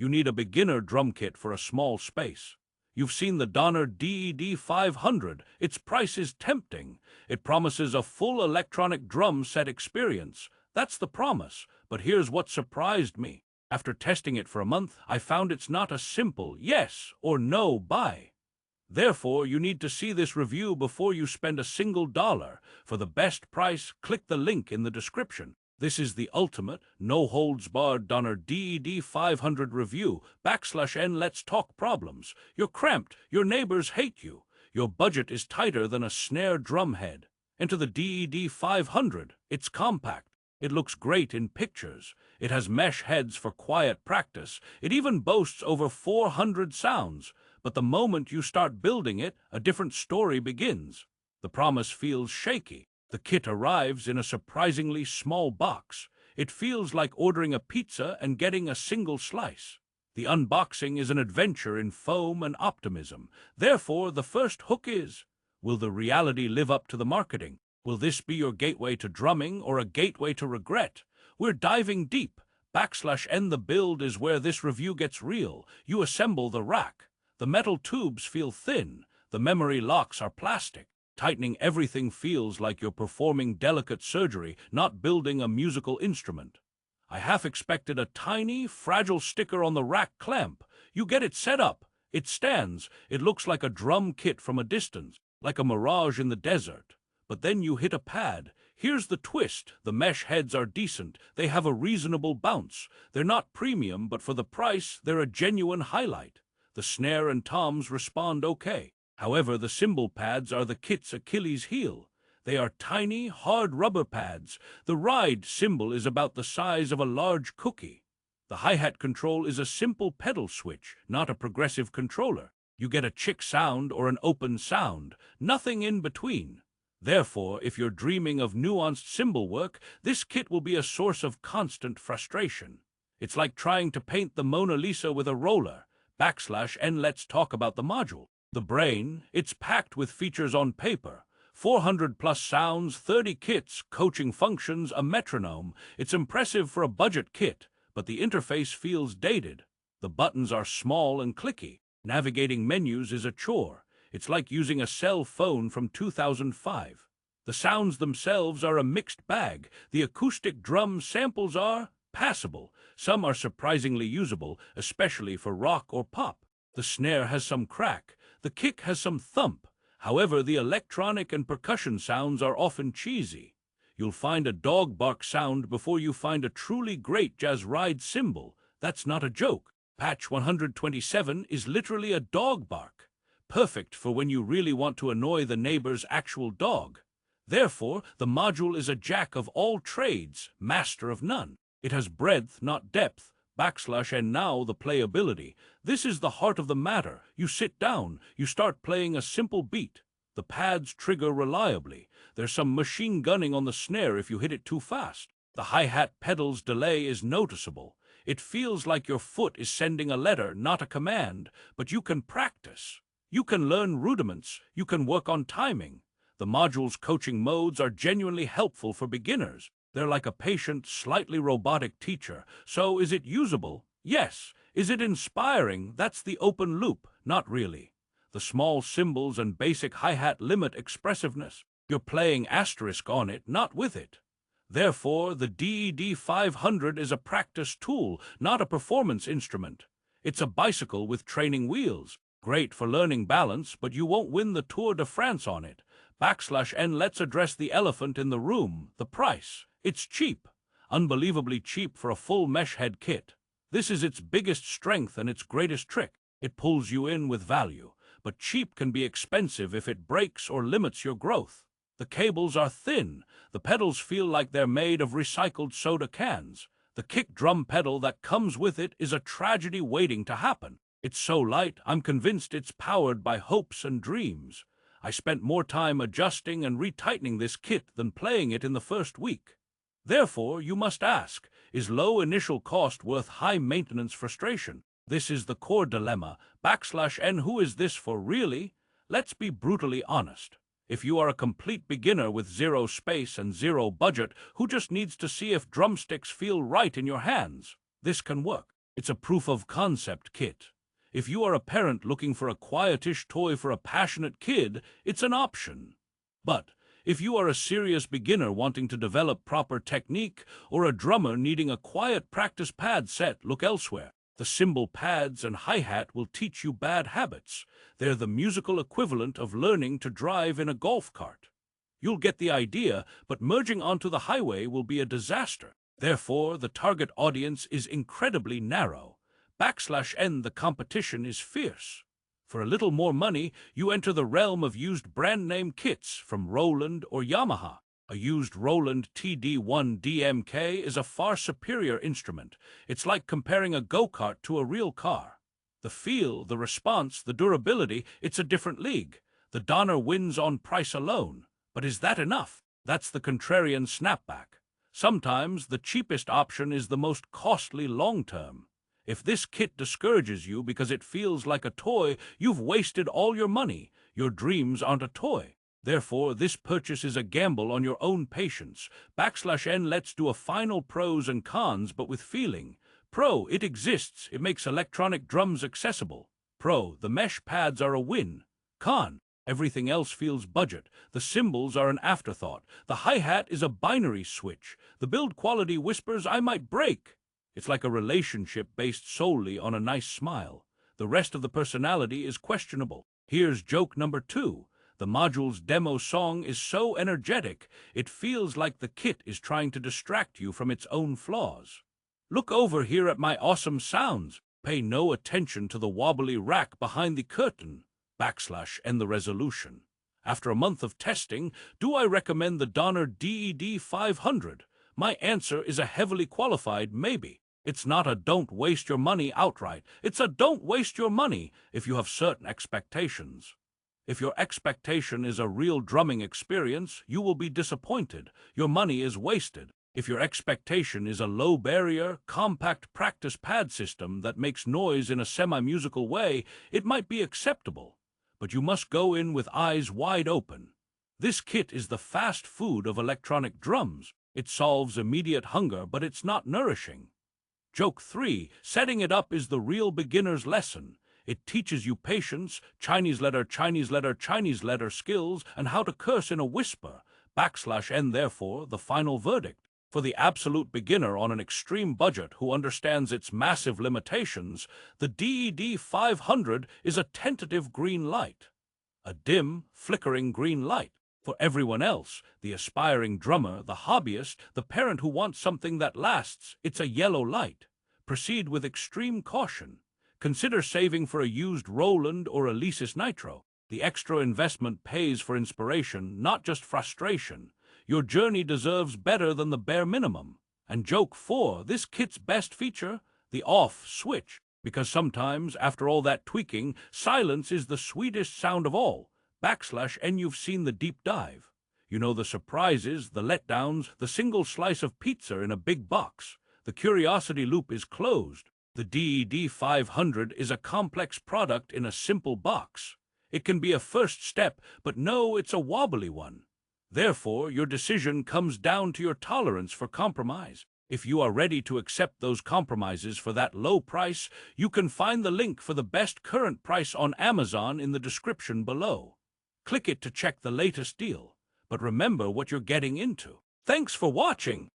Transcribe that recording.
You need a beginner drum kit for a small space. You've seen the Donner DED-500. Its price is tempting. It promises a full electronic drum set experience. That's the promise. But here's what surprised me. After testing it for a month, I found it's not a simple yes or no buy. Therefore, you need to see this review before you spend a single dollar. For the best price, click the link in the description. This is the ultimate, no-holds-barred Donner DED-500 review, /N Let's Talk problems. You're cramped, your neighbors hate you. Your budget is tighter than a snare drum head. Enter the DED-500. It's compact. It looks great in pictures. It has mesh heads for quiet practice. It even boasts over 400 sounds. But the moment you start building it, a different story begins. The promise feels shaky. The kit arrives in a surprisingly small box. It feels like ordering a pizza and getting a single slice. The unboxing is an adventure in foam and optimism. Therefore, the first hook is, will the reality live up to the marketing? Will this be your gateway to drumming or a gateway to regret? We're diving deep. /N the build is where this review gets real. You assemble the rack. The metal tubes feel thin. The memory locks are plastic. Tightening everything feels like you're performing delicate surgery, not building a musical instrument. I half expected a tiny, fragile sticker on the rack clamp. You get it set up. It stands. It looks like a drum kit from a distance, like a mirage in the desert. But then you hit a pad. Here's the twist. The mesh heads are decent. They have a reasonable bounce. They're not premium, but for the price, they're a genuine highlight. The snare and toms respond okay. However, the cymbal pads are the kit's Achilles heel. They are tiny, hard rubber pads. The ride cymbal is about the size of a large cookie. The hi-hat control is a simple pedal switch, not a progressive controller. You get a chick sound or an open sound, nothing in between. Therefore, if you're dreaming of nuanced cymbal work, this kit will be a source of constant frustration. It's like trying to paint the Mona Lisa with a roller. /N Let's talk about the module. The brain, it's packed with features on paper. 400 plus sounds, 30 kits, coaching functions, a metronome. It's impressive for a budget kit, but the interface feels dated. The buttons are small and clicky. Navigating menus is a chore. It's like using a cell phone from 2005. The sounds themselves are a mixed bag. The acoustic drum samples are passable. Some are surprisingly usable, especially for rock or pop. The snare has some crack. The kick has some thump. However, the electronic and percussion sounds are often cheesy. You'll find a dog bark sound before you find a truly great jazz ride cymbal. That's not a joke. Patch 127 is literally a dog bark. Perfect for when you really want to annoy the neighbor's actual dog. Therefore, the module is a jack of all trades, master of none. It has breadth, not depth. /N now the playability. This is the heart of the matter. You sit down, you start playing a simple beat. The pads trigger reliably. There's some machine gunning on the snare if you hit it too fast. The hi-hat pedal's delay is noticeable. It feels like your foot is sending a letter, not a command, but you can practice. You can learn rudiments. You can work on timing. The module's coaching modes are genuinely helpful for beginners. They're like a patient, slightly robotic teacher. So is it usable? Yes. Is it inspiring? That's the open loop. Not really. The small cymbals and basic hi-hat limit expressiveness. You're playing asterisk on it, not with it. Therefore, the DED-500 is a practice tool, not a performance instrument. It's a bicycle with training wheels. Great for learning balance, but you won't win the Tour de France on it. /N let's address the elephant in the room, the price. It's cheap. Unbelievably cheap for a full mesh head kit. This is its biggest strength and its greatest trick. It pulls you in with value. But cheap can be expensive if it breaks or limits your growth. The cables are thin. The pedals feel like they're made of recycled soda cans. The kick drum pedal that comes with it is a tragedy waiting to happen. It's so light, I'm convinced it's powered by hopes and dreams. I spent more time adjusting and retightening this kit than playing it in the first week. Therefore, you must ask, is low initial cost worth high maintenance frustration? This is the core dilemma. /N who is this for really? Let's be brutally honest. If you are a complete beginner with zero space and zero budget who just needs to see if drumsticks feel right in your hands, this can work. It's a proof of concept kit. If you are a parent looking for a quietish toy for a passionate kid, it's an option. But if you are a serious beginner wanting to develop proper technique or a drummer needing a quiet practice pad set, look elsewhere. The cymbal pads and hi-hat will teach you bad habits. They're the musical equivalent of learning to drive in a golf cart. You'll get the idea, but merging onto the highway will be a disaster. Therefore, the target audience is incredibly narrow. /N the competition is fierce. For a little more money, you enter the realm of used brand-name kits from Roland or Yamaha. A used Roland TD1 DMK is a far superior instrument. It's like comparing a go-kart to a real car. The feel, the response, the durability, it's a different league. The Donner wins on price alone. But is that enough? That's the contrarian snapback. Sometimes the cheapest option is the most costly long-term. If this kit discourages you because it feels like a toy, you've wasted all your money. Your dreams aren't a toy. Therefore, this purchase is a gamble on your own patience. /N let's do a final pros and cons, but with feeling. Pro, it exists. It makes electronic drums accessible. Pro, the mesh pads are a win. Con, everything else feels budget. The cymbals are an afterthought. The hi-hat is a binary switch. The build quality whispers, I might break. It's like a relationship based solely on a nice smile. The rest of the personality is questionable. Here's joke number 2. The module's demo song is so energetic, it feels like the kit is trying to distract you from its own flaws. Look over here at my awesome sounds. Pay no attention to the wobbly rack behind the curtain. /N the resolution. After a month of testing, do I recommend the Donner DED-500? My answer is a heavily qualified maybe. It's not a don't waste your money outright. It's a don't waste your money if you have certain expectations. If your expectation is a real drumming experience, you will be disappointed. Your money is wasted. If your expectation is a low-barrier, compact practice pad system that makes noise in a semi-musical way, it might be acceptable. But you must go in with eyes wide open. This kit is the fast food of electronic drums. It solves immediate hunger, but it's not nourishing. Joke 3. Setting it up is the real beginner's lesson. It teaches you patience, Chinese letter skills, and how to curse in a whisper. /N therefore, the final verdict. For the absolute beginner on an extreme budget who understands its massive limitations, the DED-500 is a tentative green light. A dim, flickering green light. For everyone else, the aspiring drummer, the hobbyist, the parent who wants something that lasts, it's a yellow light. Proceed with extreme caution. Consider saving for a used Roland or a Lesis Nitro. The extra investment pays for inspiration, not just frustration. Your journey deserves better than the bare minimum. And joke 4, this kit's best feature, the off switch. Because sometimes, after all that tweaking, silence is the sweetest sound of all. /N you've seen the deep dive. You know the surprises, the letdowns, the single slice of pizza in a big box. The curiosity loop is closed. The DED-500 is a complex product in a simple box. It can be a first step, but no, it's a wobbly one. Therefore, your decision comes down to your tolerance for compromise. If you are ready to accept those compromises for that low price, you can find the link for the best current price on Amazon in the description below. Click it to check the latest deal. But remember what you're getting into. Thanks for watching.